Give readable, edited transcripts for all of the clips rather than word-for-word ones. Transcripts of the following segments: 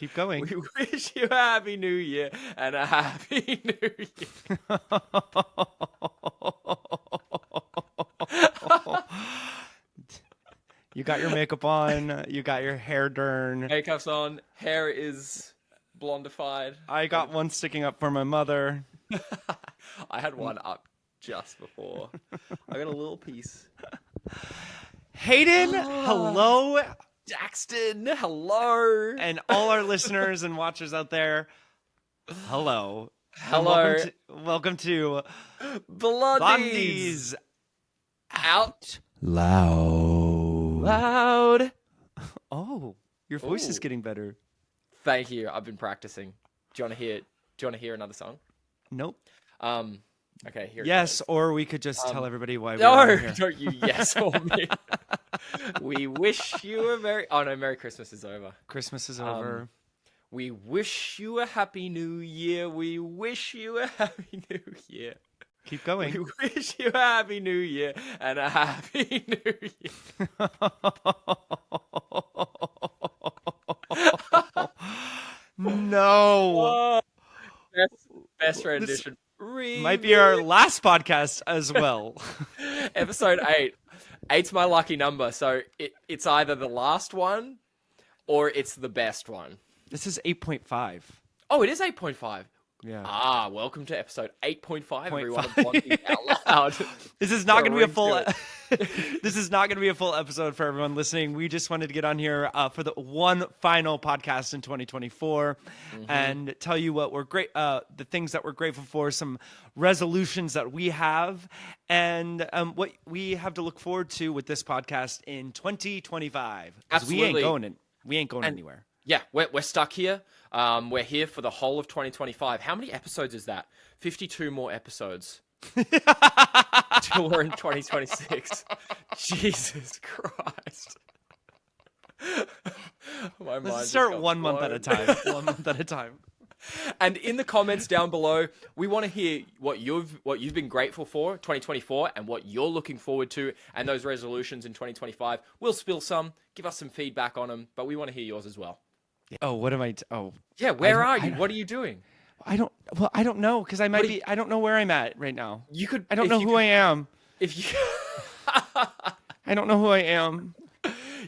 Keep going. We wish you a happy new year and a happy new year. You got your makeup on. You got your hair done. Makeup's on. Hair is blondified. I got one sticking up for my mother. I had one up just before. I got a little piece. Hayden, hello. Daxton, hello. And all our listeners and watchers out there, hello. Hello. Welcome to Blondies. Out loud. Oh, your voice is Ooh. getting better. Thank you. I've been practicing. Do you want to hear another song? Nope. Okay, here Yes, it or we could just tell everybody why we goes. are No, here. don't you yes or me. We wish you a Merry Christmas is over. Christmas is over. We wish you a happy new year. We wish you a happy new year. Keep going. We wish you a happy new year and a happy new year. No. Best rendition. Might be our last podcast as well. Episode 8. 8's my lucky number, so it's either the last one or it's the best one. This is 8.5. Oh, it is 8.5. Yeah. Welcome to episode 8.5, everyone. Of Blondies Out Loud. This is not going to be a full. This is not going to be a full episode for everyone listening. We just wanted to get on here for the one final podcast in 2024 and tell you what we're great. The things that we're grateful for, some resolutions that we have, and what we have to look forward to with this podcast in 2025. 'Cause Absolutely. We ain't going anywhere. Yeah, we're stuck here. We're here for the whole of 2025. How many episodes is that? 52 more episodes. Till we're in 2026. Jesus Christ. My mind Let's just start got 1 month at a blown. time. 1 month at a time. And in the comments down below, we want to hear what you've been grateful for 2024 and what you're looking forward to and those resolutions in 2025. We'll spill some, give us some feedback on them, but we want to hear yours as well. Oh, what am I? Yeah, where are you? What are you doing? I don't know because I might be. I don't know where I'm at right now. You could. I don't know who I am. If you. I don't know who I am.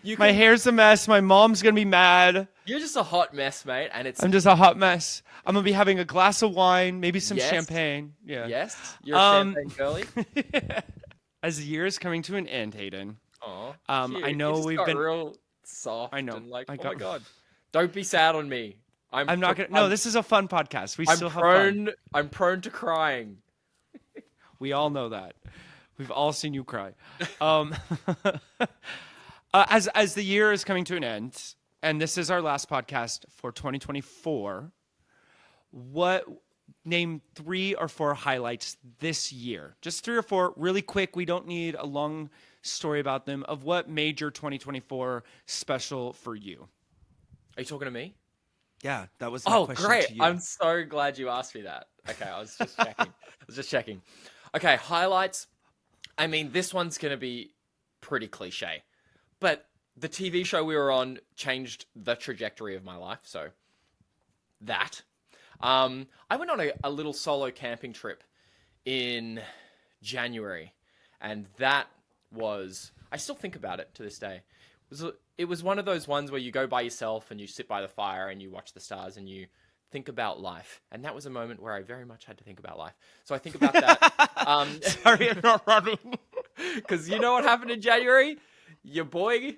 You My hair's a mess. My mom's gonna be mad. You're just a hot mess, mate, and it's. I'm just a hot mess. I'm gonna be having a glass of wine, maybe some Yes. champagne. Yeah. Yes, you're a champagne girly. As the year is coming to an end, Hayden. Oh, I know we've been real soft. I know. And like, I oh got- my god, don't be sad on me. I'm not gonna. No, this is a fun podcast. We still have fun. I'm prone to crying. We all know that. We've all seen you cry. As the year is coming to an end, and this is our last podcast for 2024, name 3 or 4 highlights this year? Just 3 or 4, really quick. We don't need a long story about them. Of what made your 2024 special for you? Are you talking to me? Yeah, that was my question great. to you. I'm so glad you asked me that. Okay, I was just checking. Okay, highlights. I mean, this one's going to be pretty cliche, but the TV show we were on changed the trajectory of my life. So that. I went on a little solo camping trip in January, and that was, I still think about it to this day. It was one of those ones where you go by yourself and you sit by the fire and you watch the stars and you think about life. And that was a moment where I very much had to think about life. So I think about that. Sorry, I'm not running. Because you know what happened in January? Your boy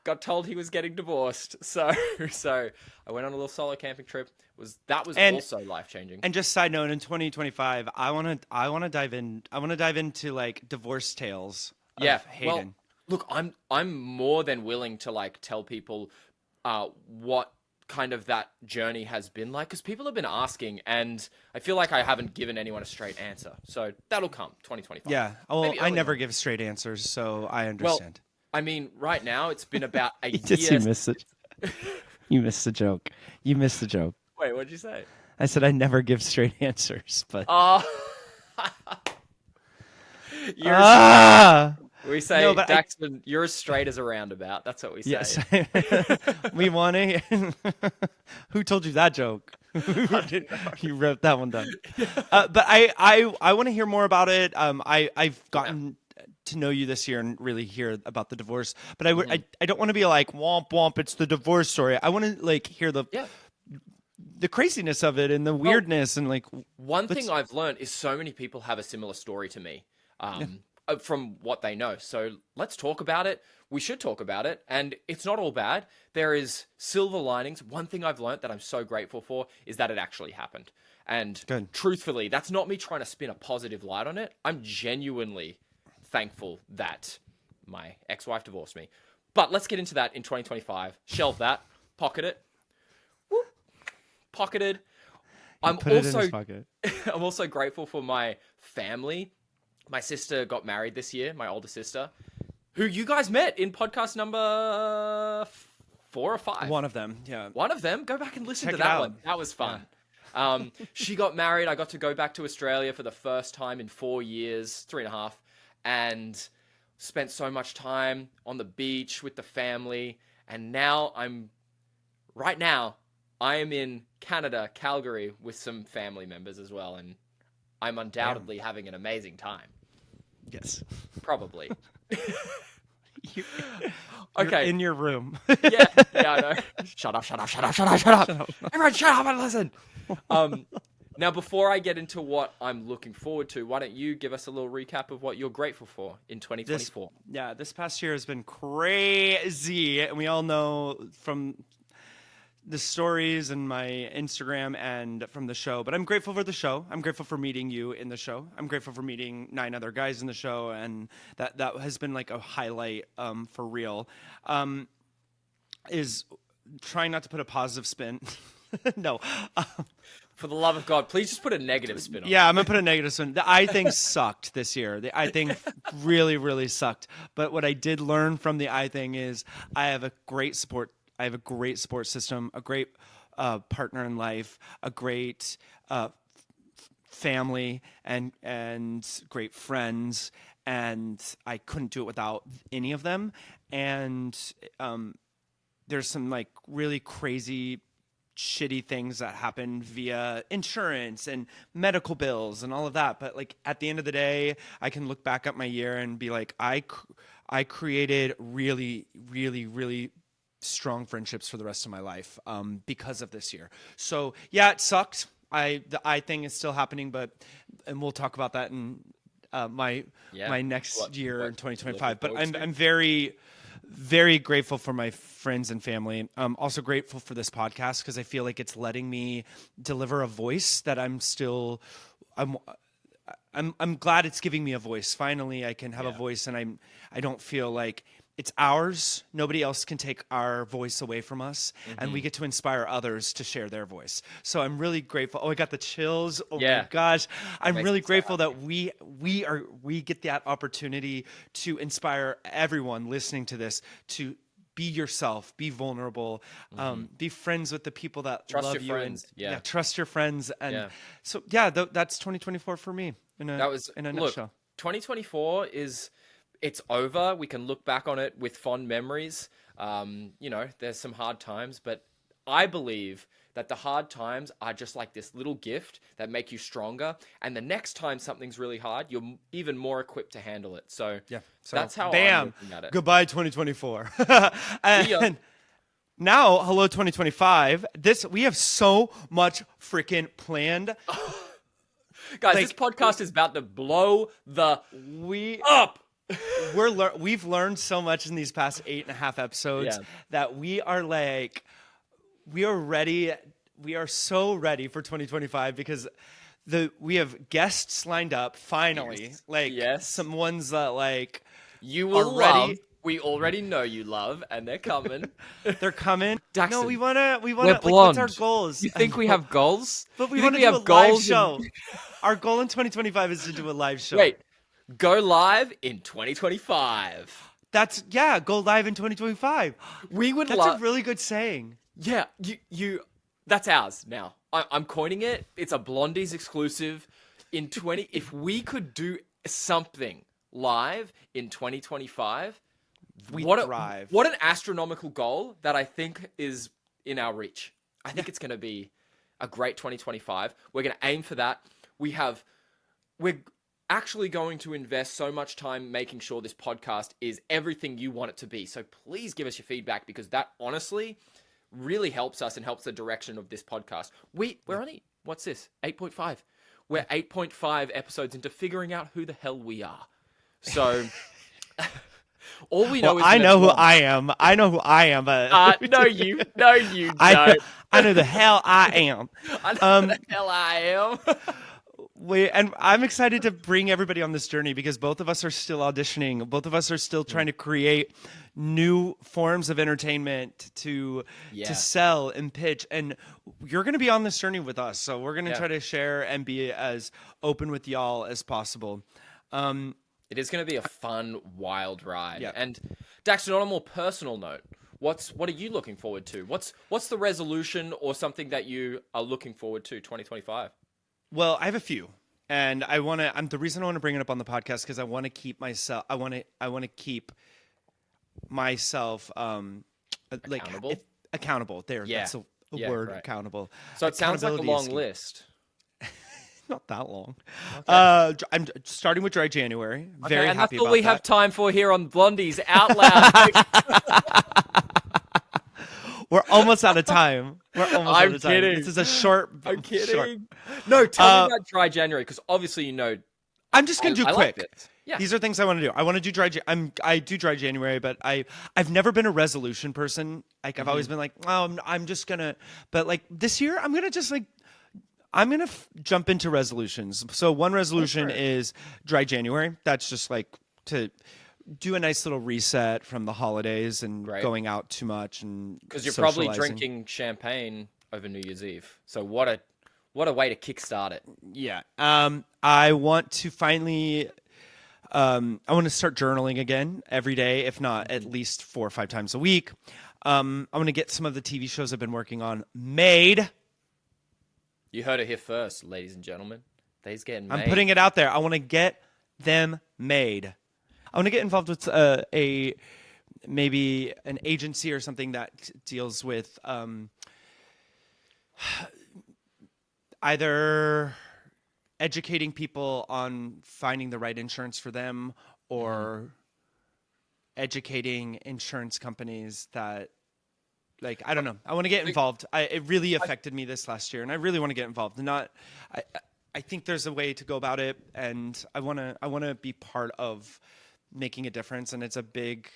got told he was getting divorced. So I went on a little solo camping trip. That was also life-changing. And just side note, in 2025, I want to dive into like divorce tales of Hayden. Well, look, I'm more than willing to like tell people what kind of that journey has been like, because people have been asking, and I feel like I haven't given anyone a straight answer. So that'll come 2025. Yeah. Well, Maybe I early never on. give straight answers, so I understand. I mean, right now it's been about a year. You missed it. You missed the joke. You missed the joke. Wait, what'd you say? I said I never give straight answers, but We say, No, but Daxton, you're as straight as a roundabout. That's what we say. Yes. We want to. Who told you that joke? You wrote that one down. But I want to hear more about it. I've gotten to know you this year and really hear about the divorce. But I don't want to be like womp womp. It's the divorce story. I want to like hear the craziness of it and the weirdness and like. One thing I've learned is so many people have a similar story to me. From what they know. So let's talk about it. We should talk about it. And it's not all bad. There is silver linings. One thing I've learned that I'm so grateful for is that it actually happened. And truthfully, that's not me trying to spin a positive light on it. I'm genuinely thankful that my ex-wife divorced me. But let's get into that in 2025. Shelve that. Pocket it. Whoop. Pocketed. I'm also grateful for my family. My sister got married this year, my older sister, who you guys met in podcast number 4 or 5. One of them, yeah. One of them. Go back and listen to that one. That was fun. Yeah. She got married. I got to go back to Australia for the first time in 4 years, 3.5, and spent so much time on the beach with the family. And now I am in Canada, Calgary, with some family members as well. And I'm undoubtedly having an amazing time. Yes. Probably. You're okay. in your room. yeah, I know. Shut up. Everyone shut up and listen. Now, before I get into what I'm looking forward to, why don't you give us a little recap of what you're grateful for in 2024? This past year has been crazy. And we all know from the stories and my Instagram and from the show, but I'm grateful for the show. I'm grateful for meeting you in the show. I'm grateful for meeting 9 other guys in the show, and that has been like a highlight for real. Is trying not to put a positive spin. No. For the love of God, please just put a negative spin on it. Yeah, I'm going to put a negative spin. The eye thing sucked this year. The eye thing really, really sucked. But what I did learn from the eye thing is I have a great support system, a great partner in life, a great family, and great friends, and I couldn't do it without any of them. And there's some like really crazy shitty things that happen via insurance and medical bills and all of that, but like at the end of the day, I can look back at my year and be like, I created really, really, really strong friendships for the rest of my life because of this year. So yeah, it sucked. The eye thing is still happening, and we'll talk about that in my next year in 2025. But I'm very, very grateful for my friends and family. I'm also grateful for this podcast because I feel like it's letting me deliver a voice that I'm glad it's giving me a voice. Finally, I can have a voice, and I don't feel like it's ours. Nobody else can take our voice away from us, and we get to inspire others to share their voice. So I'm really grateful. Oh, I got the chills. Oh my gosh. I'm really grateful that we get that opportunity to inspire everyone listening to this to be yourself, be vulnerable, be friends with the people that love you, and trust your friends. And so that's 2024 for me in a nutshell. 2024 it's over. We can look back on it with fond memories. There's some hard times, but I believe that the hard times are just like this little gift that make you stronger. And the next time something's really hard, you're even more equipped to handle it. So that's how I'm looking at it. Goodbye, 2024. And now, hello, 2025. We have so much freaking planned. Guys, this podcast is about to blow up. We've learned so much in these past 8.5 episodes that we are ready. We are so ready for 2025 because we have guests lined up finally. Some ones that you will love. We already know you love, and they're coming. They're coming. Daxton, no, we wanna. We're blonde. What's our goals? You think we have goals? But we want to do a live show. Our goal in 2025 is to do a live show. Wait. Go live in 2025. Go live in 2025. That's a really good saying. Yeah, that's ours now. I'm coining it. It's a Blondies exclusive. If we could do something live in 2025, We what thrive. What an astronomical goal that I think is in our reach. I think it's going to be a great 2025. We're going to aim for that. We're actually going to invest so much time making sure this podcast is everything you want it to be. So please give us your feedback, because that honestly really helps us and helps the direction of this podcast. We're only, what's this? 8.5. We're 8.5 episodes into figuring out who the hell we are. So all we know is I know who I am. I know who I am, but no, you don't. I know the hell I am. I know who the hell I am. And I'm excited to bring everybody on this journey, because both of us are still auditioning. Both of us are still trying to create new forms of entertainment to sell and pitch. And you're going to be on this journey with us. So we're going to try to share and be as open with y'all as possible. It is going to be a fun, wild ride. Yeah. And Daxton, on a more personal note, what are you looking forward to? What's the resolution or something that you are looking forward to 2025? Well, I have a few, and the reason I want to bring it up on the podcast, because I want to keep myself. I want to keep myself Accountable? accountable. There, Yeah. that's a Yeah, word. right. Accountable. So it sounds like a Accountability is long key. list. Not that long. Okay. I'm starting with dry January. Okay, Very and happy that's all about we that. have time for here on Blondies Out Loud. We're almost out of time. I'm kidding. This is a short. I'm kidding. Short. No, tell me about dry January, because obviously I'm just gonna do I quick. like it. Yeah. These are things I want to do. I want to do dry. I do dry January, but I've never been a resolution person. Like I've always been like, oh, I'm just gonna. But like this year, I'm gonna just like. I'm gonna jump into resolutions. So one resolution is dry January. That's just like to do a nice little reset from the holidays and going out too much, and because you're probably drinking champagne over New Year's Eve. So what a way to kickstart it. Yeah. I want to finally. I want to start journaling again every day, if not at least 4 or 5 times a week. I want to get some of the TV shows I've been working on made. You heard it here first, ladies and gentlemen. They's getting made. I'm putting it out there. I want to get them made. I want to get involved with maybe an agency or something that deals with either educating people on finding the right insurance for them, or educating insurance companies that, like, I don't know. I want to get involved. It really affected me this last year, and I really want to get involved. I think there's a way to go about it, and I want to be part of making a difference. And it's a big.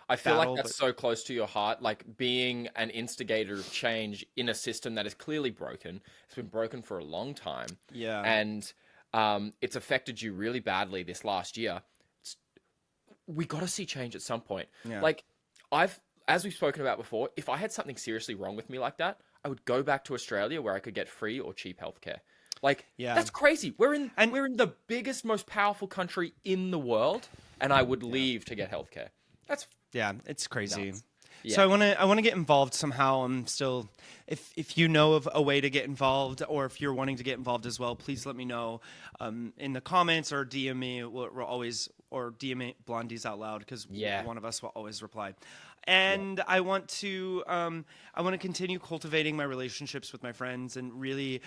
I feel like that's so close to your heart, like being an instigator of change in a system that is clearly broken. It's been broken for a long time. Yeah. And it's affected you really badly this last year. We got to see change at some point. Yeah. Like, as we've spoken about before, if I had something seriously wrong with me like that, I would go back to Australia where I could get free or cheap healthcare. Like, that's crazy. We're in the biggest, most powerful country in the world, and I would leave to get healthcare. It's crazy. Yeah. So I want to get involved somehow. I'm still, if you know of a way to get involved, or if you're wanting to get involved as well, please let me know in the comments, or DM me. We're always, or DM me Blondies Out Loud, because one of us will always reply. And I want to continue cultivating my relationships with my friends, and really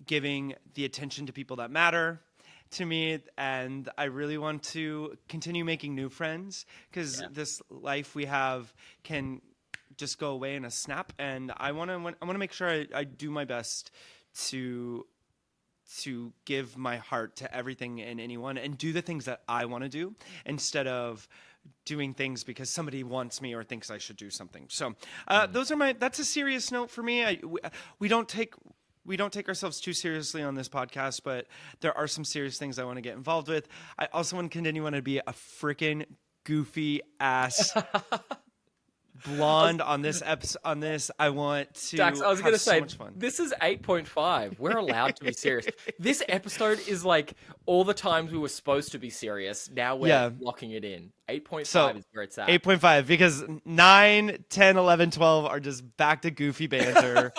giving the attention to people that matter to me. And I really want to continue making new friends, because this life we have can just go away in a snap. And I want to make sure I do my best to give my heart to everything and anyone, and do the things that I want to do, instead of doing things because somebody wants me or thinks I should do something. So that's a serious note for me. We don't take ourselves too seriously on this podcast, but there are some serious things I want to get involved with. I also want to be a freaking goofy ass blonde on this episode. On this, I want to. Dax, I was going to say, so much fun. This is 8.5. We're allowed to be serious. This episode is like all the times we were supposed to be serious. Now we're locking it in. 8.5 is where it's at. 8.5, because 9, 10, 11, 12 are just back to goofy banter,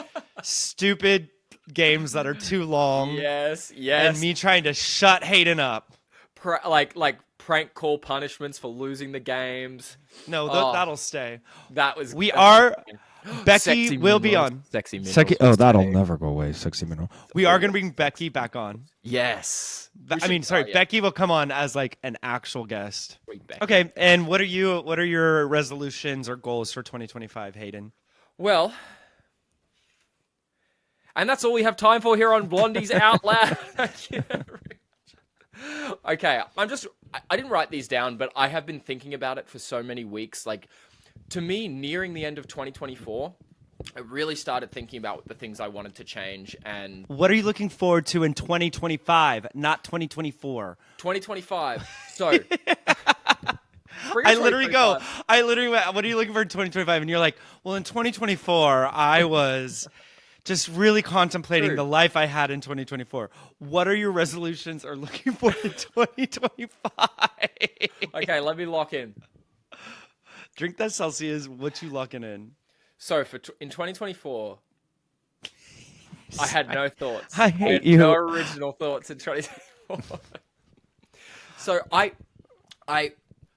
stupid games that are too long. Yes. And me trying to shut Hayden up. prank call punishments for losing the games. No, that'll stay. That was. We are. Becky Sexy will be minerals. on. Sexy minerals. Oh, that'll never go away. Sexy mineral. We are going to bring Becky back on. Yes. Becky will come on as like an actual guest. Becky. Okay, and what are your resolutions or goals for 2025, Hayden? Well, and that's all we have time for here on Blondies Out Loud. Okay, I didn't write these down, but I have been thinking about it for so many weeks. Like, to me, nearing the end of 2024, I really started thinking about the things I wanted to change. And what are you looking forward to in 2025, not 2024? 2025. So I literally went, what are you looking for in 2025? And you're like, well, in 2024, I was just really contemplating the life I had in 2024. What are your resolutions or looking for in 2025? Okay, let me lock in. Drink that Celsius. What you locking in? So in 2024, I had no thoughts. I hate you. No original thoughts in 2024. So I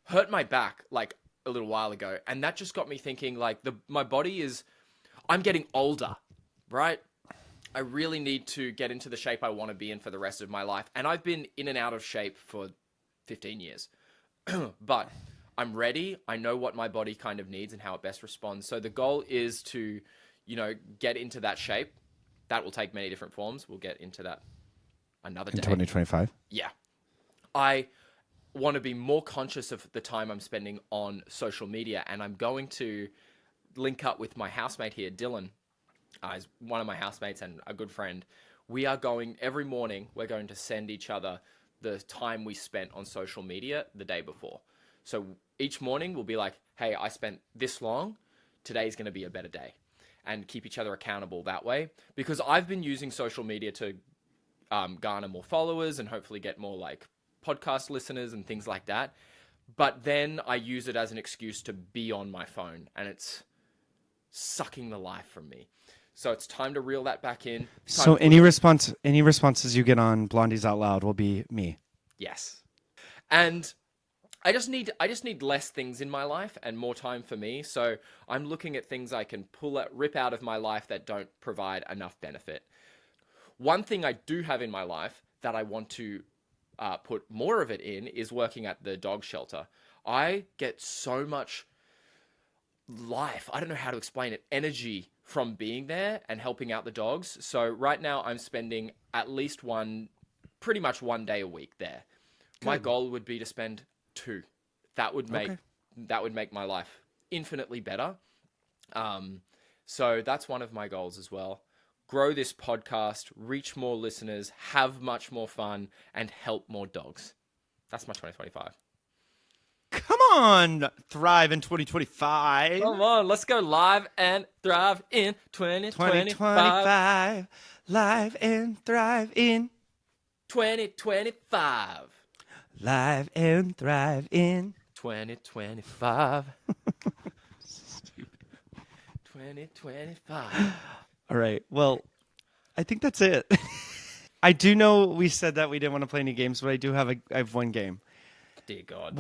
hurt my back like a little while ago, and that just got me thinking. Like my body I'm getting older, right? I really need to get into the shape I want to be in for the rest of my life, and I've been in and out of shape for 15 years, but I'm ready. I know what my body kind of needs and how it best responds. So the goal is to, get into that shape. That will take many different forms. We'll get into that another day. In 2025? Yeah. I want to be more conscious of the time I'm spending on social media, and I'm going to link up with my housemate here, Dylan. He's one of my housemates and a good friend. We are going, every morning, we're going to send each other the time we spent on social media the day before. So each morning we'll be like, hey, I spent this long. Today's going to be a better day. And keep each other accountable that way. Because I've been using social media to garner more followers and hopefully get more like podcast listeners and things like that. But then I use it as an excuse to be on my phone, and it's sucking the life from me. So it's time to reel that back in. So any responses you get on Blondies Out Loud will be me. Yes. And I just need less things in my life and more time for me. So I'm looking at things I can rip out of my life that don't provide enough benefit. One thing I do have in my life that I want to put more of it in is working at the dog shelter. I get so much life, I don't know how to explain it, energy from being there and helping out the dogs. So right now I'm spending at least pretty much one day a week there. Good. My goal would be to spend 2. That would make my life infinitely better. So that's one of my goals as well. Grow this podcast, reach more listeners, have much more fun, and help more dogs. That's my 2025. Come on, thrive in 2025. Come on, let's go live and thrive in 2025. Live and thrive in 2025. Live and thrive in 2025. 2025. All right. Well, I think that's it. I do know we said that we didn't want to play any games, but I have one game. Dear God.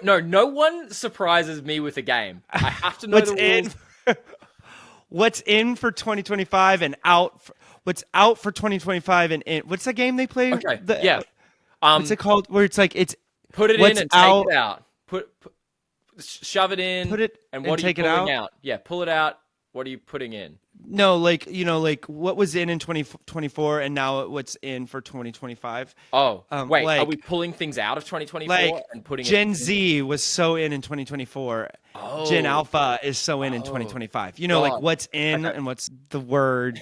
No one surprises me with a game. I have to know the rules. What's in for 2025 and out? What's out for 2025 and in? What's the game they play? Okay. Yeah. What's it called? Where it's like put it in and take it out. Shove it in. Put it and what are you pulling out? Yeah. Pull it out. What are you putting in? No, like what was in 2024 and now what's in for 2025. Oh, wait, are we pulling things out of 2024 and putting Gen Z was so in 2024. Oh. Gen Alpha is so in 2025. Like what's in and what's the word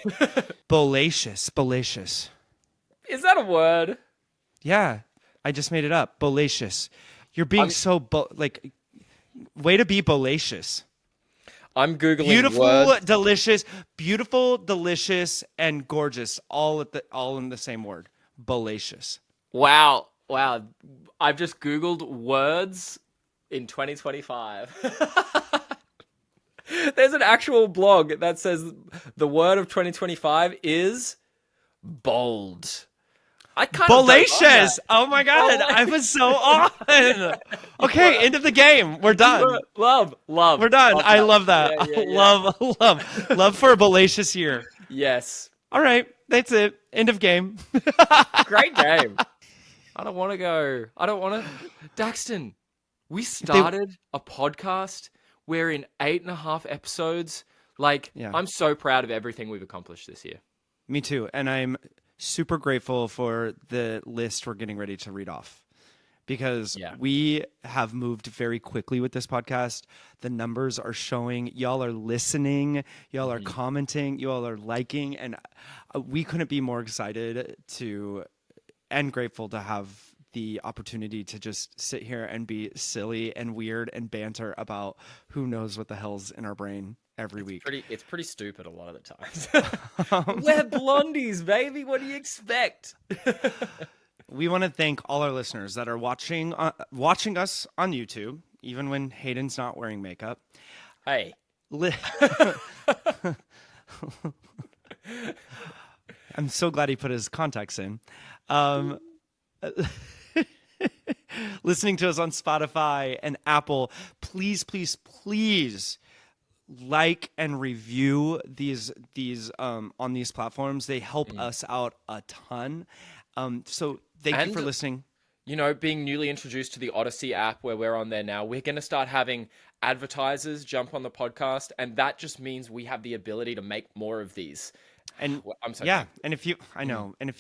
Bolacious. Is that a word? Yeah, I just made it up. Bolacious. You're being way to be bolacious. I'm Googling beautiful, delicious, and gorgeous, all in the same word. Bolacious. Wow. I've just Googled words in 2025. There's an actual blog that says the word of 2025 is bold. I kind of Bolacious. Oh my god, I was so on. Okay, end of the game. We're done. Love. We're done. Love I that. love that. Yeah. Love for a bolacious year. Yes. All right, that's it. End of game. Great game. I don't want to go. I don't want to. Daxton, we started a podcast. We're in 8.5 episodes. Like, I'm so proud of everything we've accomplished this year. Me too. And I'm super grateful for the list we're getting ready to read off, because we have moved very quickly with this podcast. The numbers are showing. Y'all are listening. Y'all are commenting. Y'all are liking. And we couldn't be more excited and grateful to have the opportunity to just sit here and be silly and weird and banter about who knows what the hell's in our brain every week. It's pretty stupid a lot of the times. We're blondies, baby. What do you expect? We want to thank all our listeners that are watching us on YouTube, even when Hayden's not wearing makeup. Hey. I'm so glad he put his contacts in. Listening to us on Spotify and Apple, please like and review these on these platforms. They help us out a ton. So thank you for listening. You know, being newly introduced to the Odyssey app where we're on there now, we're going to start having advertisers jump on the podcast, and that just means we have the ability to make more of these. And I'm so and if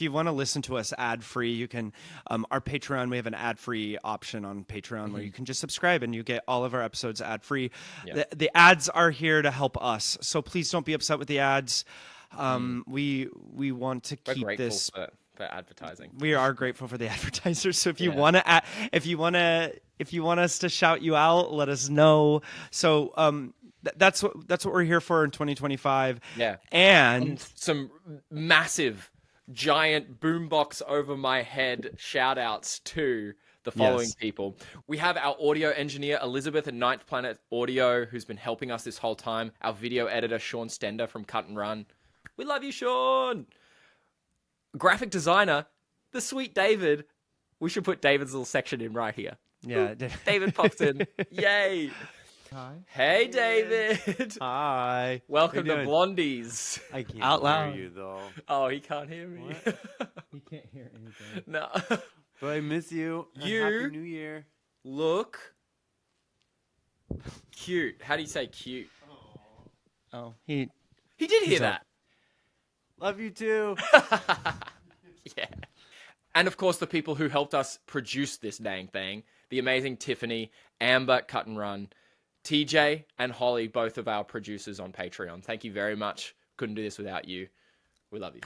you want to listen to us ad free, you can. Our Patreon, we have an ad free option on Patreon where you can just subscribe and you get all of our episodes ad free. Yeah. The ads are here to help us, so please don't be upset with the ads. We want to keep this for advertising. We are grateful for the advertisers. So if you want us to shout you out, let us know. So that's what we're here for in 2025. Yeah. And some massive giant boombox over my head shout outs to the following people. We have our audio engineer Elizabeth at Ninth Planet Audio, who's been helping us this whole time. Our video editor Sean Stender from Cut+Run. We love you, Sean. Graphic designer, the sweet David. We should put David's little section in right here. Yeah. David pops in. Yay. Hi. Hey, David. Hi. Welcome to Blondies. I can't Out loud. hear you though. Oh, he can't hear me. You can't hear anything. No. But I miss you. You Happy New Year. Look cute. How do you say cute? Oh, he did hear that. Love you too. Yeah. And of course, the people who helped us produce this dang thing, the amazing Tiffany, Amburr, Cut+Run, TJ, and Holly, both of our producers on Patreon. Thank you very much. Couldn't do this without you. We love you.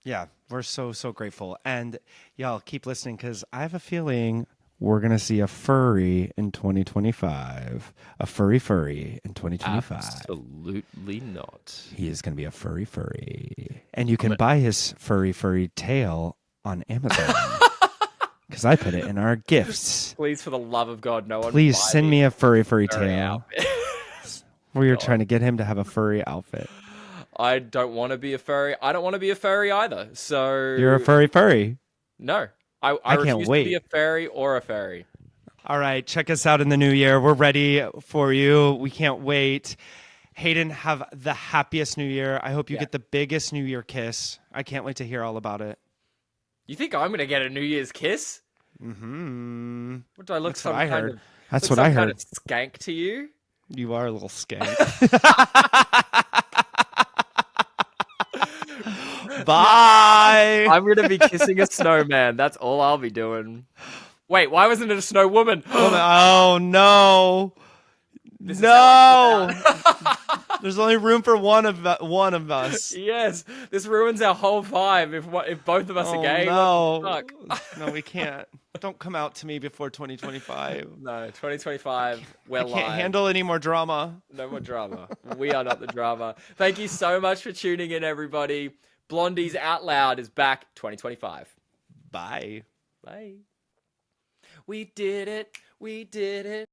Yeah, we're so grateful. And y'all keep listening, because I have a feeling we're going to see a furry in 2025. A furry in 2025. Absolutely not. He is going to be a furry. And you can buy his furry tail on Amazon. Because I put it in our gifts. Please, for the love of God, no one. Please send me a furry tail. Outfit. We are trying to get him to have a furry outfit. I don't want to be a furry. I don't want to be a furry either. So You're a furry. No, I can't refuse wait. to be a fairy or a fairy. All right, check us out in the new year. We're ready for you. We can't wait. Hayden, have the happiest new year. I hope you get the biggest new year kiss. I can't wait to hear all about it. You think I'm gonna get a New Year's kiss? Mm-hmm. What do I look That's some what I kind heard. of? That's look what I some kind heard. of skank to you? You are a little skank. Bye. I'm gonna be kissing a snowman. That's all I'll be doing. Wait, why wasn't it a snow woman? Oh no. This is No. There's only room for one of us. Yes, this ruins our whole vibe if both of us are gay. No. What the fuck? No, we can't. Don't come out to me before 2025. No, 2025, we're I can't live. handle any more drama. No more drama. We are not the drama. Thank you so much for tuning in, everybody. Blondies Out Loud is back 2025. Bye. Bye. We did it. We did it.